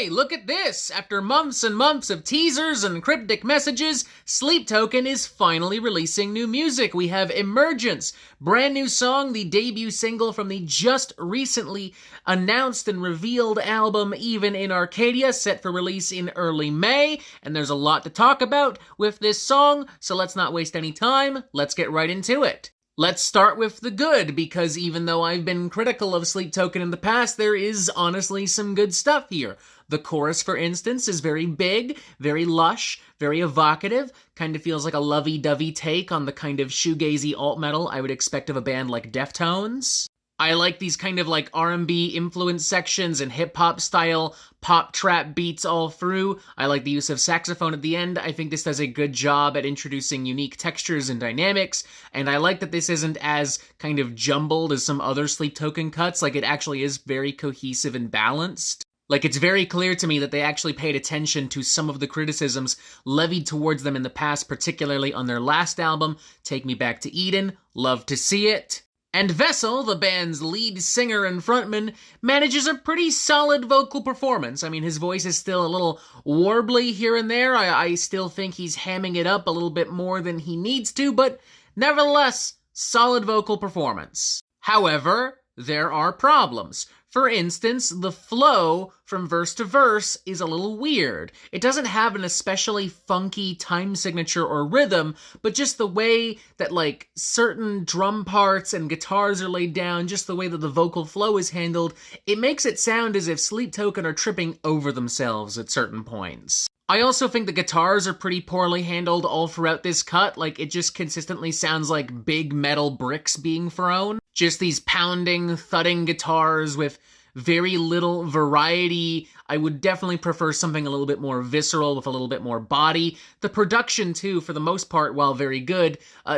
Hey, look at this! After months and months of teasers and cryptic messages, Sleep Token is finally releasing new music. We have Emergence, brand new song, the debut single from the just recently announced and revealed album Even in Arcadia, set for release in early May. And there's a lot to talk about with this song, so let's not waste any time. Let's get right into it. Let's start with the good, because even though I've been critical of Sleep Token in the past, there is honestly some good stuff here. The chorus, for instance, is very big, very lush, very evocative, kind of feels like a lovey-dovey take on the kind of shoegazy alt-metal I would expect of a band like Deftones. I like these kind of like R&B influence sections and hip-hop style pop trap beats all through. I like the use of saxophone at the end. I think this does a good job at introducing unique textures and dynamics, and I like that this isn't as kind of jumbled as some other Sleep Token cuts. Like, it actually is very cohesive and balanced. Like, it's very clear to me that they actually paid attention to some of the criticisms levied towards them in the past, particularly on their last album, Take Me Back to Eden. Love to see it. And Vessel, the band's lead singer and frontman, manages a pretty solid vocal performance. I mean, his voice is still a little warbly here and there. I still think he's hamming it up a little bit more than he needs to, but nevertheless, solid vocal performance. However, there are problems. For instance, the flow from verse to verse is a little weird. It doesn't have an especially funky time signature or rhythm, but just the way that, like, certain drum parts and guitars are laid down, just the way that the vocal flow is handled, it makes it sound as if Sleep Token are tripping over themselves at certain points. I also think the guitars are pretty poorly handled all throughout this cut. Like, it just consistently sounds like big metal bricks being thrown. Just these pounding, thudding guitars with very little variety. I would definitely prefer something a little bit more visceral with a little bit more body. The production, too, for the most part, while very good,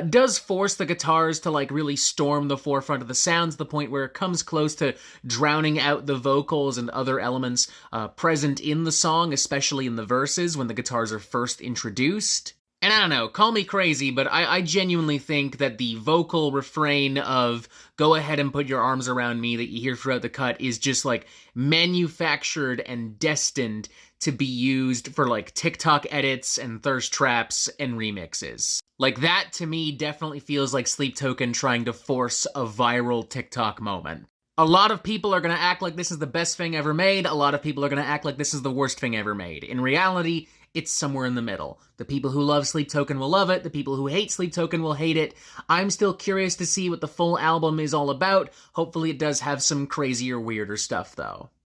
does force the guitars to, like, really storm the forefront of the sounds to the point where it comes close to drowning out the vocals and other elements present in the song, especially in the verses when the guitars are first introduced. And I don't know, call me crazy, but I genuinely think that the vocal refrain of "go ahead and put your arms around me" that you hear throughout the cut is just, like, manufactured and destined to be used for, like, TikTok edits and thirst traps and remixes. Like, that, to me, definitely feels like Sleep Token trying to force a viral TikTok moment. A lot of people are going to act like this is the best thing ever made. A lot of people are going to act like this is the worst thing ever made. In reality, it's somewhere in the middle. The people who love Sleep Token will love it. The people who hate Sleep Token will hate it. I'm still curious to see what the full album is all about. Hopefully it does have some crazier, weirder stuff, though.